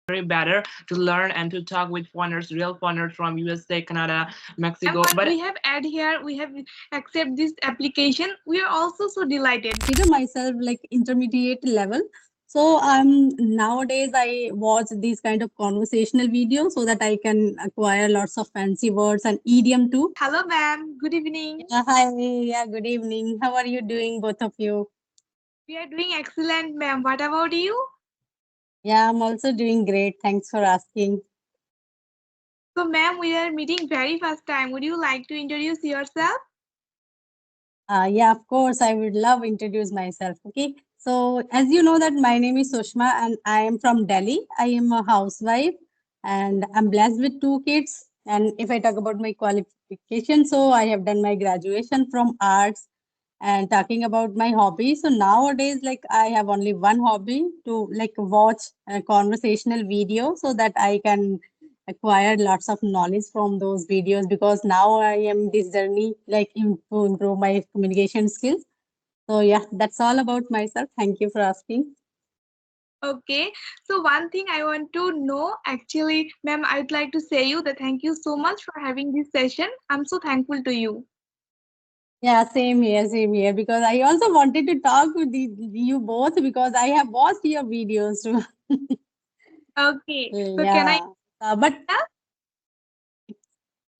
very better to learn and to talk with foreigners, real foreigners from USA, Canada, Mexico. And what But we have add here, we have accept this application. We are also so delighted. Consider myself like intermediate level. So nowadays I watch these kind of conversational videos so that I can acquire lots of fancy words and idiom too. Hello, ma'am. Good evening. Hi, yeah, good evening. How are you doing, both of you? We are doing excellent, ma'am. What about you? Yeah, I'm also doing great. Thanks for asking. So, ma'am, we are meeting very first time. Would you like to introduce yourself? Yeah, of course, I would love introduce myself. Okay, so as you know that my name is Sushma and I am from Delhi. I am a housewife and I'm blessed with two kids. And if I talk about my qualification, so I have done my graduation from arts. And talking about my hobby, so nowadays like I have only one hobby to like watch a conversational video so that I can acquired lots of knowledge from those videos, because now I am this journey like to improve my communication skills. So yeah, that's all about myself. Thank you for asking. Okay. So, one thing I want to know actually, ma'am, I'd like to say you that thank you so much for having this session. I'm so thankful to you. Yeah, same here. Because I also wanted to talk with you both because I have watched your videos too. Okay. So, can I? Yeah, but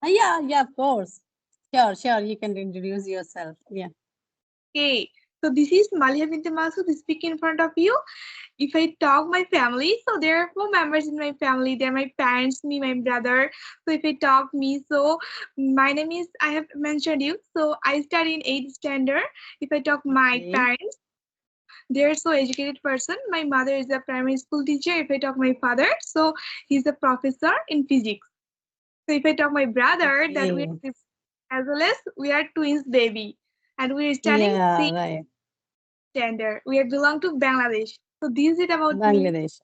yeah, of course. Sure. You can introduce yourself. Yeah. Okay. So, this is Maliha to speak in front of you. If I talk my family, so there are four members in my family. They're my parents, me, my brother. So if I talk me, so my name is, I have mentioned you. So I study in 8th standard. If I talk my Okay. parents, they're so educated person. My mother is a primary school teacher. If I talk my father, so he's a professor in physics. So if I talk my brother, that we Okay. are as well as we are twins baby, and we are studying Yeah, same right. standard. We are belong to Bangladesh. So this is it about me. Bangladesh.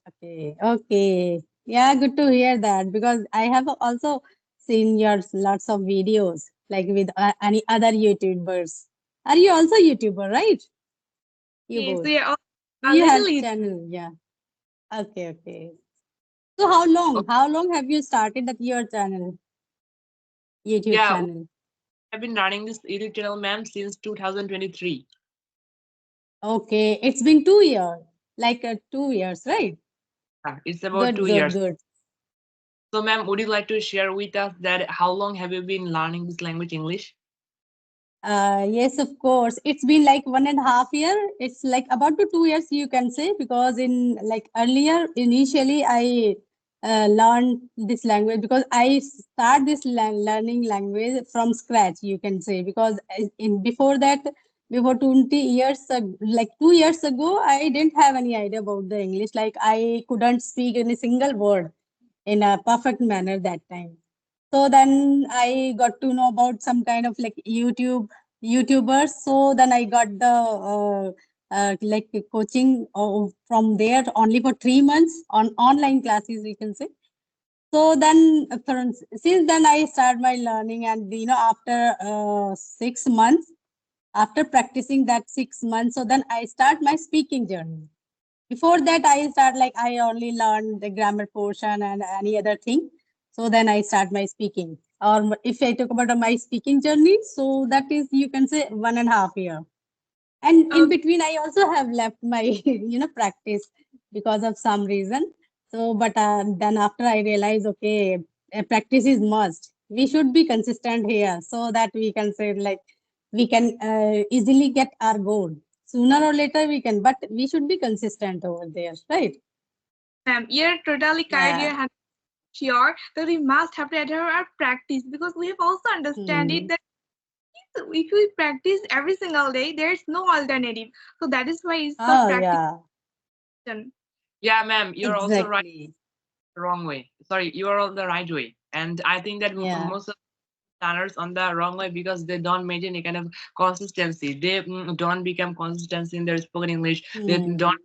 Okay. Yeah, good to hear that because I have also seen your lots of videos like with any other YouTubers. Are you also YouTuber, right? You Okay, so both. yeah, Do a you little have is channel? Yeah. Okay. So how long? How long have you started that your channel, YouTube yeah, channel? I've been running this YouTube channel, ma'am, since 2023. Okay, it's been 2 years, like 2 years, right? It's about Good, two good, years. good. So, ma'am, would you like to share with us that how long have you been learning this language, English? Yes, of course. It's been like 1.5 year. It's like about to 2 years, you can say, because in like earlier, initially, I learned this language because I start this learning language from scratch, you can say, because in before that, before 20 years, like 2 years ago, I didn't have any idea about the English. Like I couldn't speak any single word in a perfect manner that time. So then I got to know about some kind of like YouTubers. So then I got the like coaching from there only for 3 months on online classes, we can say. So then since then I start my learning, and after 6 months, after practicing that 6 months, so then I start my speaking journey. Before that, I start like I only learned the grammar portion and any other thing. So then I start my speaking. Or if I talk about my speaking journey, so that is, you can say, 1.5 year. And in okay. between, I also have left my practice because of some reason. So but then after I realized, okay, practice is must. We should be consistent here so that we can say like we can easily get our goal. Sooner or later we can, but we should be consistent over there, right? Ma'am, you're totally correct. Yeah. You're sure that we must have to adhere our practice because we have also understand it Hmm. that if we practice every single day, there's no alternative. So that is why it's so Oh practice. yeah, Yeah, ma'am, you're also right exactly. the wrong way. Sorry, you are on the right way. And I think that Yeah. most of learners on the wrong way because they don't maintain any kind of consistency. They don't become consistent in their spoken English. They don't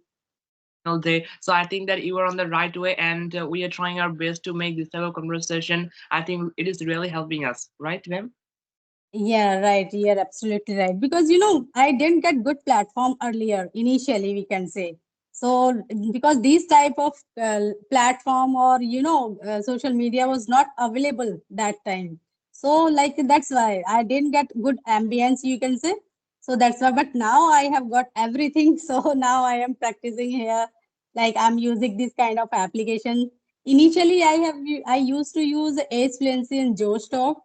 Hmm. all day. So I think that you are on the right way, and we are trying our best to make this type of conversation. I think it is really helping us, right, ma'am? Yeah, right. You're absolutely right. Because I didn't get good platform earlier, initially, we can say. So because these type of platform or social media was not available that time. So like that's why I didn't get good ambience, you can say. So that's why. But now I have got everything. So now I am practicing here. Like I'm using this kind of application. Initially, I used to use Ace Fluency and Joe Talk.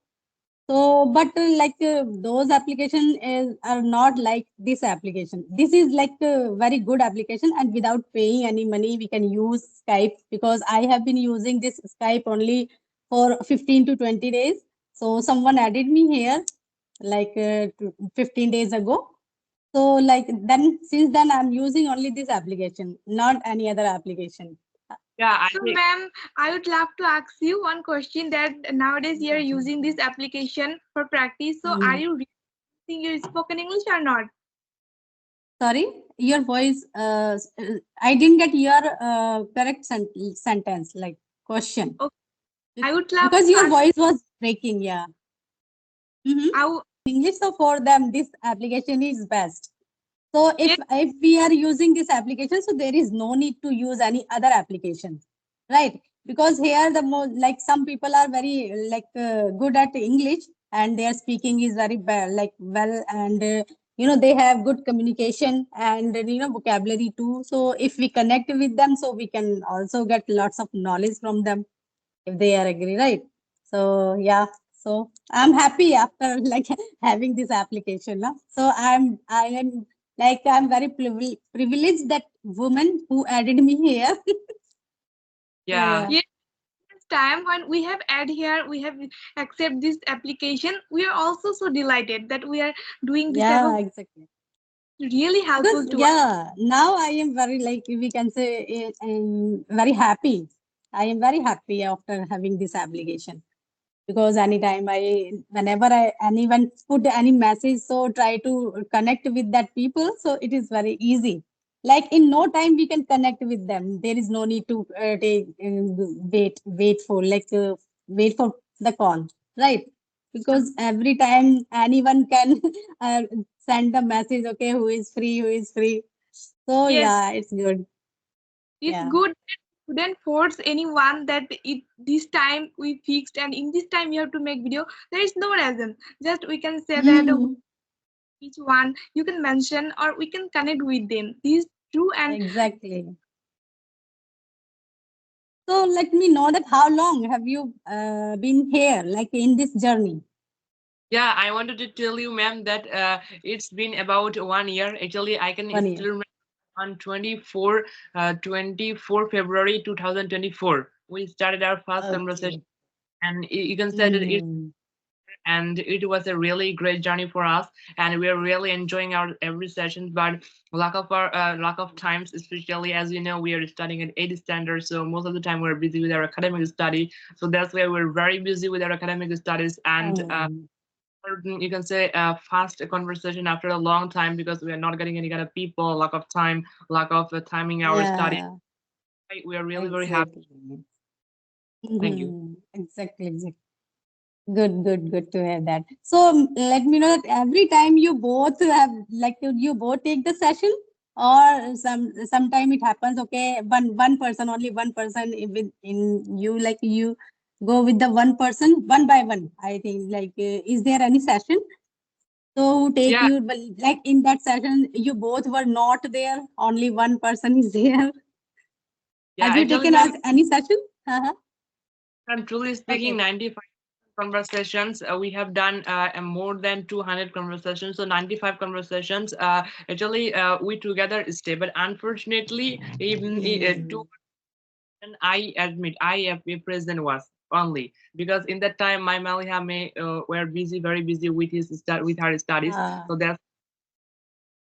So, but those application are not like this application. This is like a very good application, and without paying any money, we can use Skype because I have been using this Skype only for 15 to 20 days. So someone added me here like 15 days ago. So like then since then I'm using only this application, not any other application. Yeah, I So, think. ma'am, I would love to ask you one question that nowadays you are using this application for practice. So, are Mhm. you using your spoken English or not? Sorry, your voice. I didn't get your correct sentence, like question, Okay, I would love because to your ask. voice was breaking. Yeah. Mm-hmm. I w- English, so for them, this application is best. So yes, if we are using this application, so there is no need to use any other application, right? Because here the more like some people are very good at English and their speaking is very well, and they have good communication and vocabulary too. So if we connect with them, so we can also get lots of knowledge from them if they are agree, right? So yeah, so I'm happy after like having this application. No? So I'm very privileged that woman who added me here. So Yeah. yeah, yes. Time when we have add here, we have accept this application. We are also so delighted that we are doing this type yeah, of exactly. really Because helpful to us. yeah, now I am very like we can say very happy. I am very happy after having this application. Because anytime whenever anyone put any message, so try to connect with that people. So it is very easy. Like in no time we can connect with them. There is no need to wait for the call, right? Because every time anyone can send the message, okay, who is free, who is free. So Yes, yeah, it's good. it's Yeah. good. Couldn't force anyone that it this time we fixed and in this time you have to make video. There is no reason. Just we can say that Mhm. each one you can mention or we can connect with them. This is true and Exactly. So let me know that how long have you been here, like in this journey? Yeah, I wanted to tell you, ma'am, that it's been about 1 year. Actually, I can 1 year. still remember on 24 February 2024. We started our first conversation, Okay. and you can say that it Mm-hmm. and it was a really great journey for us, and we are really enjoying our every session. But lack of times, especially as you know, we are studying at 80 standards, so most of the time we're busy with our academic study. So that's why we're very busy with our academic studies, and you can say fast conversation after a long time because we are not getting any kind of people, lack of time, lack of timing our study. Yeah, We are really very happy. exactly. Thank you. Mm-hmm. Exactly, exactly. Good to hear that. So let me know that every time you both have you both take the session, or sometime it happens. Okay, one person, only one person in you, like you go with the one person one by one. I think is there any session? So who take Yeah, you, but like in that session you both were not there, only one person is there. yeah. Have you Actually, taken ma'am, any session? Uh-huh. I'm truly speaking. Okay. 95 conversations. We have done more than 200 conversations. So 95 conversations. Actually, we together stay. But unfortunately, even two, Mhm. and I admit I have a present was only because in that time my Maliha may were busy, very busy with with her studies. Ah, So that's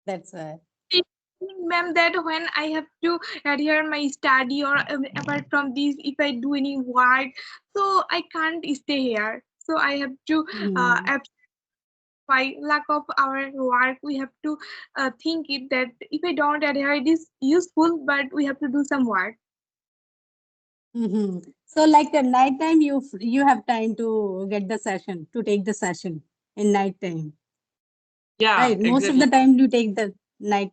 that's why. ma'am that when I have to adhere my study or apart from this if I do any work, so I can't stay here. So I have to Mhm. by lack of our work we have to think it that if I don't adhere it is useful but we have to do some work. Mhm. So like at night time, you have time to get the session, to take the session in night time, yeah, right? Most of exactly. the time you take the. night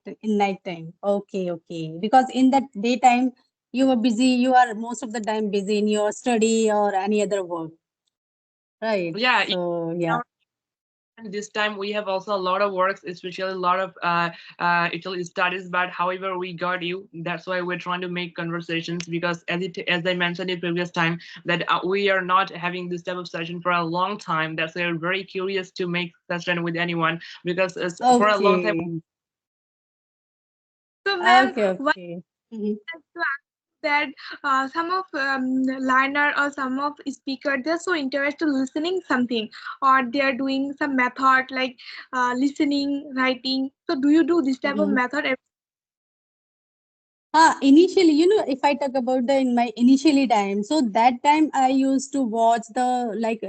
time. Okay, okay. Because in that daytime you were busy. You are most of the time busy in your study or any other work, right? Yeah, So yeah. and this time we have also a lot of works, especially a lot of actually studies. But however, we got you. That's why we're trying to make conversations, because as I mentioned in previous time, that we are not having this type of session for a long time. That's why we're very curious to make session with anyone, because for a long time. Okay. So, ma'am, Okay. what Okay. Mhm. I to ask that some of learner or some of speaker, they're so interested listening something, or they're doing some method like listening, writing. So, do you do this type of Mhm. method? Initially, if I talk about the in my initially time, so that time I used to watch the like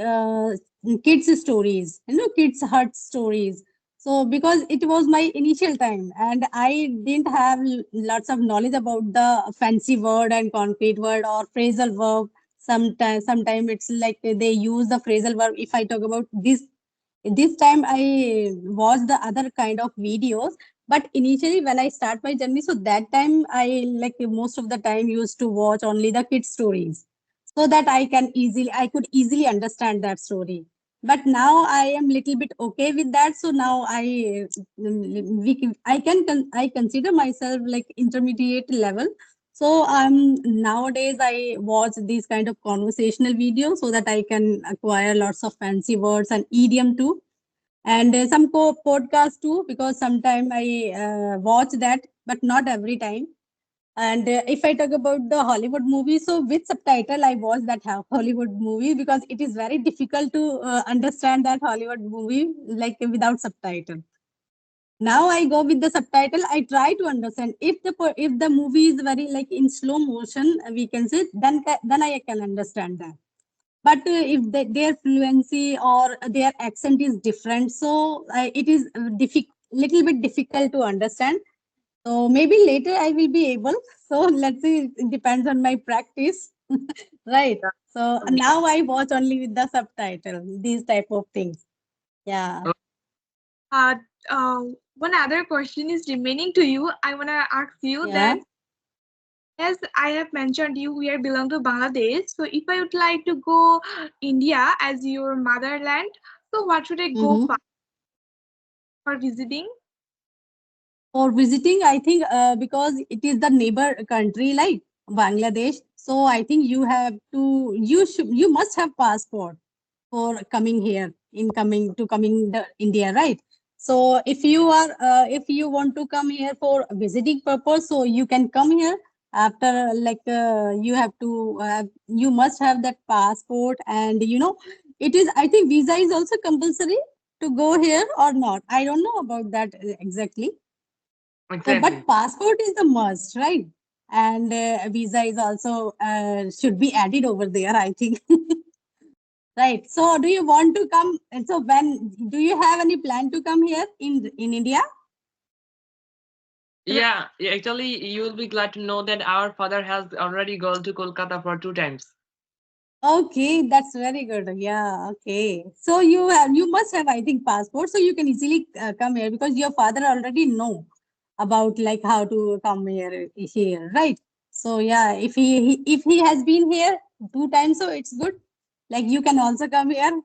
kids stories, kids heart stories. So because it was my initial time and I didn't have lots of knowledge about the fancy word and concrete word or phrasal verb. Sometime it's like they use the phrasal verb. If I talk about this time I watched the other kind of videos, but initially when I start my journey, so that time I like most of the time used to watch only the kids stories, so that I could easily understand that story. But now I am little bit okay with that, so now I consider myself like intermediate level. So nowadays I watch these kind of conversational videos so that I can acquire lots of fancy words and idiom too, and some podcast too, because sometimes I watch that, but not every time. And if I talk about the Hollywood movie, so with subtitle I watch that Hollywood movie, because it is very difficult to understand that Hollywood movie like without subtitle. Now I go with the subtitle. I try to understand if the movie is very like in slow motion, we can say, then I can understand that. But if their fluency or their accent is different, so it is little bit difficult to understand. So maybe later I will be able. So let's see. It depends on my practice, right? So now I watch only with the subtitle. These type of things. Yeah. Uh, uh, One other question is remaining to you. I wanna ask you Yeah. that, as I have mentioned, we are belong to Bangladesh. So if I would like to go India as your motherland, so what should I go Mm-hmm. for visiting? For visiting, I think because it is the neighbor country like Bangladesh, so I think you must have passport for coming here in coming the India, right? So if you want to come here for visiting purpose, so you can come here after like you must have that passport, and it is, I think visa is also compulsory to go here or not. I don't know about that exactly. So, Exactly. but passport is the must, right? And visa is also should be added over there, I think. Right. So, do you want to come? And so, when do you have any plan to come here in India? Yeah, actually, you will be glad to know that our father has already gone to Kolkata for 2 times. Okay, that's very good. Yeah. Okay. So you must have, I think, passport, so you can easily come here because your father already know about like how to come here, right? So yeah, if he has been here 2 times, so it's good. Like you can also come here.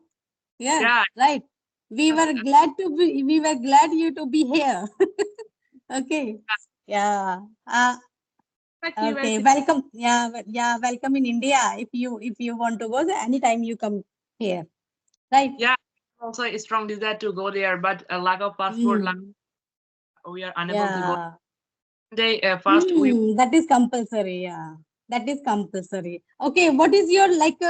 Yeah, Yeah, right. We were glad you to be here. Okay. Yeah. My Okay. curiosity. Welcome. Yeah. Yeah. Welcome in India. If you want to go, so anytime you come here. Right. yeah. Also, a strong desire to go there, but a lack of passport, Mm. we are unable to go. Yeah. They first we That is compulsory. Yeah. That is compulsory. Okay. What is your like?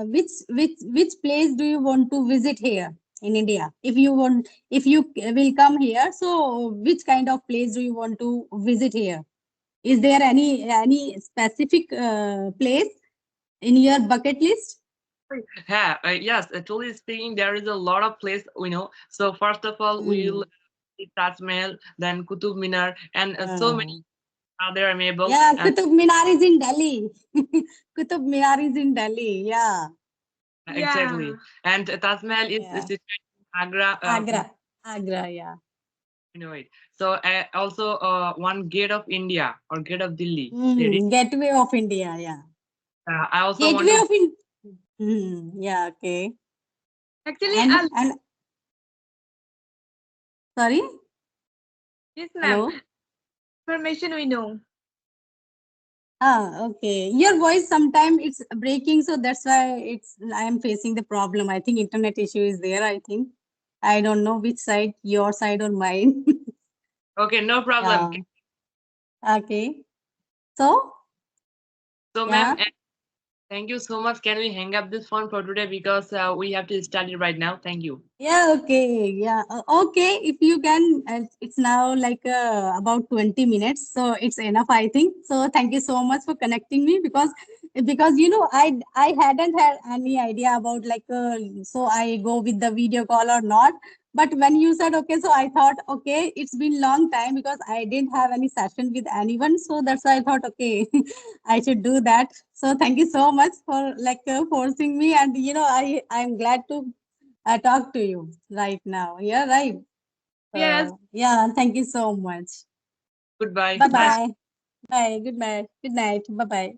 Which place do you want to visit here in India? If you will come here, so which kind of place do you want to visit here? Is there any specific place in your bucket list? yeah, yes. Truly speaking, there is a lot of place we know. So first of all, we will Mm. see Taj Mahal, then Qutub Minar, and so many Uh, other amiable. yeah, And Qutub Minar is in Delhi. Qutub Minar is in Delhi. Yeah, Yeah. exactly, and Taj Mahal is yeah. situated in Agra. Agra, Agra. Yeah. I know it. So also one gate of India or gate of Delhi. They did. Gateway of India, yeah. I also want Gateway to. of India. Yeah, okay. Actually, And sorry, yes, ma'am. hello. Information we know. Okay. Your voice sometimes it's breaking, so that's why I am facing the problem. I think internet issue is there, I think. I don't know which side, your side or mine. Okay, no problem. Yeah. Okay. So, So, ma'am, yeah. thank you so much. Can we hang up this phone for today because we have to study right now? Thank you. Yeah, okay. Yeah. Okay. If you can, it's now like about 20 minutes. So it's enough, I think. So thank you so much for connecting me because I hadn't had any idea about like so I go with the video call or not. But when you said okay, so I thought okay, it's been long time because I didn't have any session with anyone. So that's why I thought okay, I should do that. So thank you so much for like forcing me, and I'm glad to I talk to you right now. Yeah, right. Yes. So yeah, thank you so much. Goodbye. Bye Nice. bye. Bye. Good night. Good night. Bye bye.